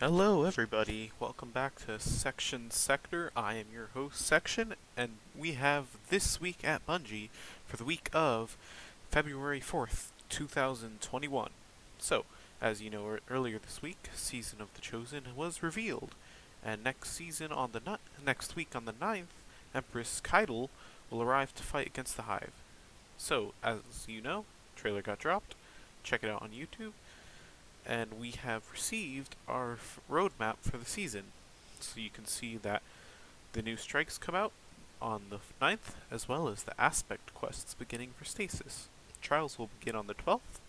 Hello everybody, welcome back to Section Sector. I am your host Section, and we have this week at Bungie for the week of February 4th, 2021. So, as you know, earlier this week, Season of the Chosen was revealed, and next week on the 9th, Empress Keitel will arrive to fight against the Hive. So, as you know, trailer got dropped. Check it out on YouTube, and we have received our roadmap for the season. So you can see that the new strikes come out on the 9th, as well as the aspect quests beginning for Stasis. Trials will begin on the 12th.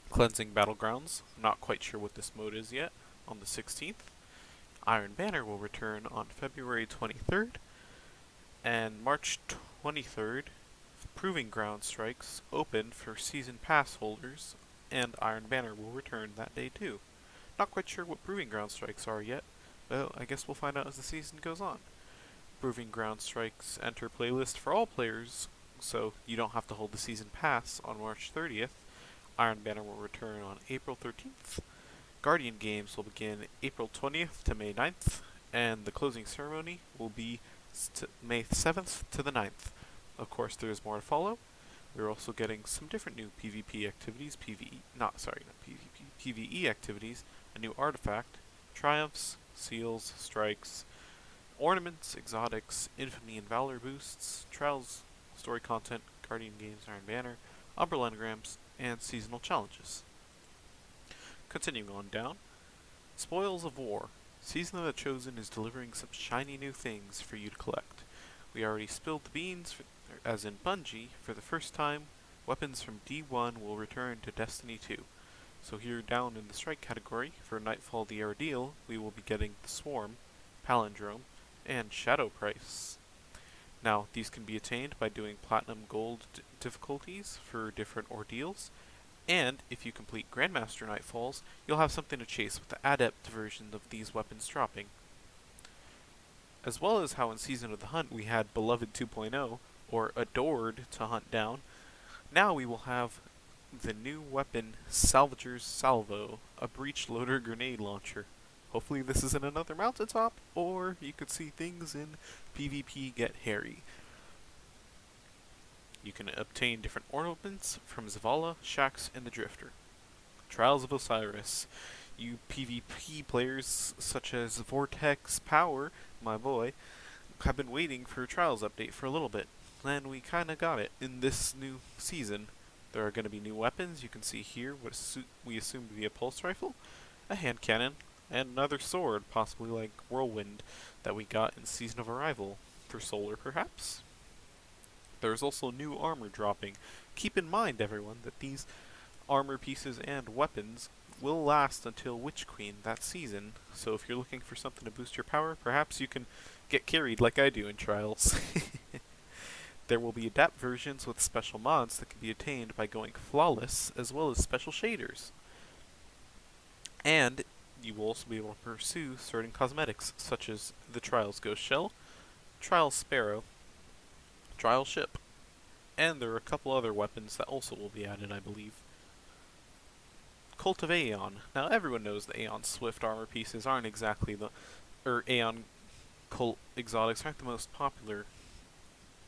Cleansing Battlegrounds, not quite sure what this mode is yet, on the 16th. Iron Banner will return on February 23rd. And March 23rd, Proving Ground strikes open for Season Pass holders, and Iron Banner will return that day too. Not quite sure what Proving Ground strikes are yet, but I guess we'll find out as the season goes on. Proving Ground strikes enter playlist for all players, so you don't have to hold the Season Pass on March 30th. Iron Banner will return on April 13th. Guardian Games will begin April 20th to May 9th, and the closing ceremony will be May 7th to the 9th. Of course, there is more to follow. We're also getting some different new PvP activities, not PvP, PvE activities, a new artifact, triumphs, seals, strikes, ornaments, exotics, infamy and valor boosts, trials, story content, Guardian Games, Iron Banner, umbrella anagrams, and seasonal challenges. Continuing on down, Spoils of War. Season of the Chosen is delivering some shiny new things for you to collect. We already spilled the beans, as in Bungie, for the first time, weapons from D1 will return to Destiny 2. So here down in the strike category, for Nightfall the Ordeal, we will be getting the Swarm, Palindrome, and Shadow Price. Now, these can be attained by doing Platinum Gold difficulties for different ordeals, and if you complete Grandmaster Nightfalls, you'll have something to chase with the Adept version of these weapons dropping. As well as how in Season of the Hunt we had Beloved 2.0, or Adored, to hunt down, now we will have the new weapon Salvager's Salvo, a breech loader grenade launcher. Hopefully this isn't another mountaintop, or you could see things in PvP get hairy. You can obtain different ornaments from Zavala, Shax, and the Drifter. Trials of Osiris. You PvP players such as Vortex Power, my boy, have been waiting for a Trials update for a little bit, and we kinda got it in this new season. There are going to be new weapons. You can see here what we assume to be a pulse rifle, a hand cannon, and another sword, possibly like Whirlwind, that we got in Season of Arrival, for Solar perhaps. There is also new armor dropping. Keep in mind, everyone, that these armor pieces and weapons will last until Witch Queen that season, so if you're looking for something to boost your power, perhaps you can get carried like I do in Trials. There will be adapt versions with special mods that can be attained by going flawless, as well as special shaders. And you will also be able to pursue certain cosmetics, such as the Trials Ghost Shell, Trials Sparrow, Trials Ship, and there are a couple other weapons that also will be added, I believe. Cult of Aeon. Now everyone knows the Aeon Swift armor pieces aren't exactly Aeon Cult exotics aren't the most popular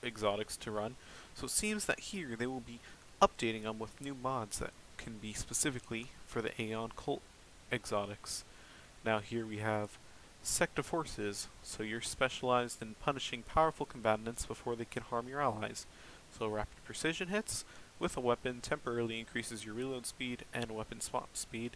exotics to run, so it seems that here they will be updating them with new mods that can be specifically for the Aeon Cult exotics. Now here we have Sect of Forces, so you're specialized in punishing powerful combatants before they can harm your allies. So rapid precision hits with a weapon temporarily increases your reload speed and weapon swap speed.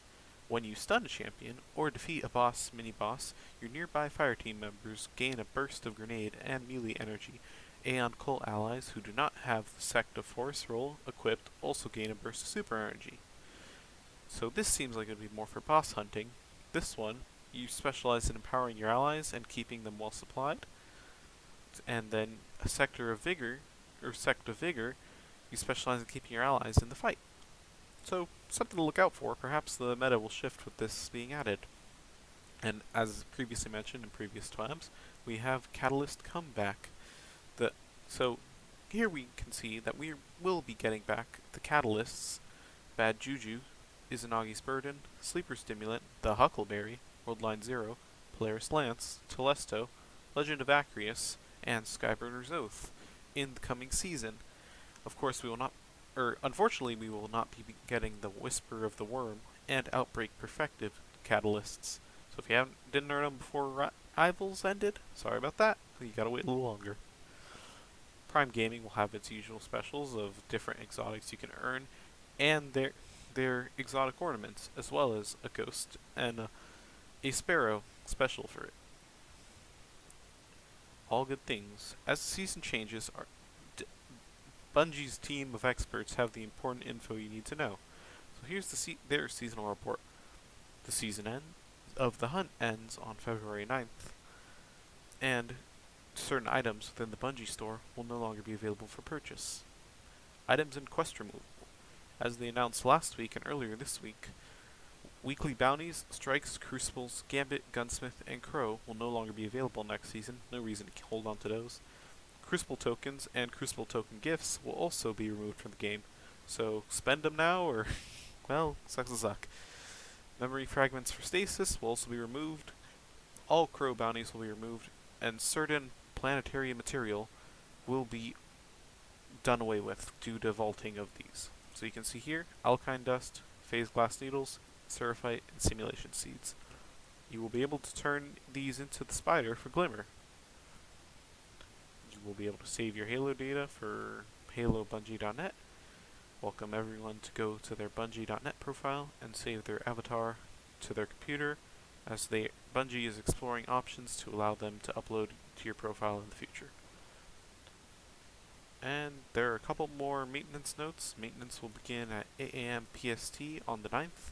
When you stun a champion or defeat a boss, mini-boss, your nearby fireteam members gain a burst of grenade and melee energy. Aeon Cult allies who do not have the Sect of Force role equipped also gain a burst of super energy. So this seems like it would be more for boss hunting. This one, you specialize in empowering your allies and keeping them well supplied. And then a Sect of Vigor, you specialize in keeping your allies in the fight. So, something to look out for. Perhaps the meta will shift with this being added. And as previously mentioned in previous times, we have Catalyst Comeback. So here we can see that we will be getting back the Catalysts, Bad Juju, Izanagi's Burden, Sleeper Stimulant, the Huckleberry, Worldline Zero, Polaris Lance, Telesto, Legend of Acreus, and Skyburner's Oath in the coming season. Of course, unfortunately, we will not be getting the Whisper of the Worm and Outbreak Perfective catalysts. So if you didn't earn them before Rivals ended, sorry about that. You gotta wait a little longer. Prime Gaming will have its usual specials of different exotics you can earn, and their exotic ornaments, as well as a ghost and a sparrow special for it. All good things. As the season changes, Bungie's team of experts have the important info you need to know. So here's their seasonal report. The season of the hunt ends on February 9th, and certain items within the Bungie store will no longer be available for purchase. Items in quest removal. As they announced last week and earlier this week, weekly bounties, strikes, crucibles, gambit, gunsmith, and crow will no longer be available next season. No reason to hold on to those. Crucible tokens and crucible token gifts will also be removed from the game. So spend them now or, well, sucks to suck. Memory fragments for stasis will also be removed. All crow bounties will be removed, and certain planetary material will be done away with due to vaulting of these. So you can see here, alkine dust, phase glass needles, seraphite, and simulation seeds. You will be able to turn these into the spider for glimmer. You will be able to save your Halo data for halobungie.net. Welcome everyone to go to their bungie.net profile and save their avatar to their computer, as Bungie is exploring options to allow them to upload to your profile in the future. And there are a couple more maintenance notes. Maintenance will begin at 8 a.m. PST on the 9th.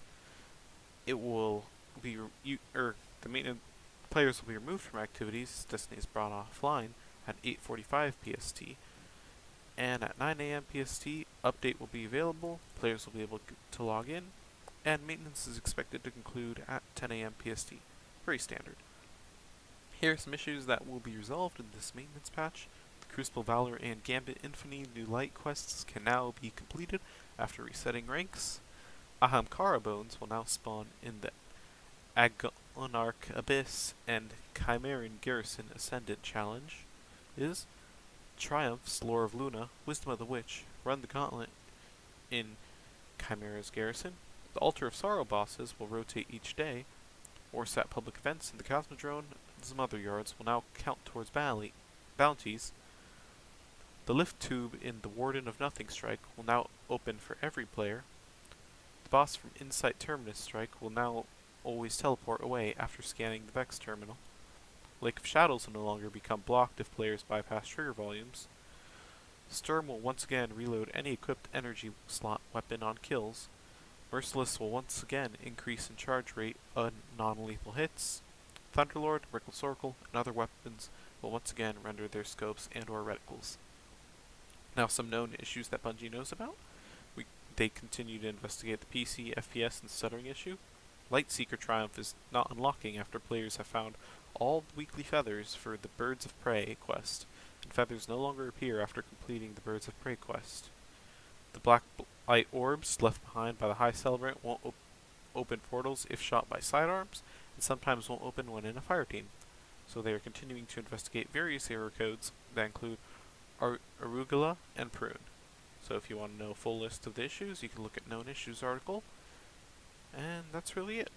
It will be the maintenance players will be removed from activities. Destiny is brought offline at 8:45 PST. And at 9 a.m. PST, update will be available. Players will be able to log in, and maintenance is expected to conclude at 10 a.m. PST. Very standard. Here are some issues that will be resolved in this maintenance patch. The Crucible Valor and Gambit Infinity New Light quests can now be completed after resetting ranks. Ahamkara bones will now spawn in the Agonarch Abyss and Chimeran Garrison Ascendant challenge. Triumph's Lore of Luna, Wisdom of the Witch, Run the Gauntlet in Chimera's Garrison. The Altar of Sorrow bosses will rotate each day. Orsat public events in the Cosmodrome and some other yards will now count towards bounties. The lift tube in the Warden of Nothing strike will now open for every player. The boss from Insight Terminus strike will now always teleport away after scanning the Vex terminal. Lake of Shadows will no longer become blocked if players bypass trigger volumes. Sturm will once again reload any equipped energy slot weapon on kills. Merciless will once again increase in charge rate on non-lethal hits. Thunderlord, Rickle Circle, and other weapons will once again render their scopes and or reticles. Now some known issues that Bungie knows about. They continue to investigate the PC, FPS, and stuttering issue. Lightseeker Triumph is not unlocking after players have found all weekly feathers for the Birds of Prey quest, and feathers no longer appear after completing the Birds of Prey quest. The black light orbs left behind by the High Celebrant won't open portals if shot by sidearms, and sometimes won't open when in a fire team. So they are continuing to investigate various error codes that include arugula and prune. So if you want to know a full list of the issues, you can look at Known Issues article, and that's really it.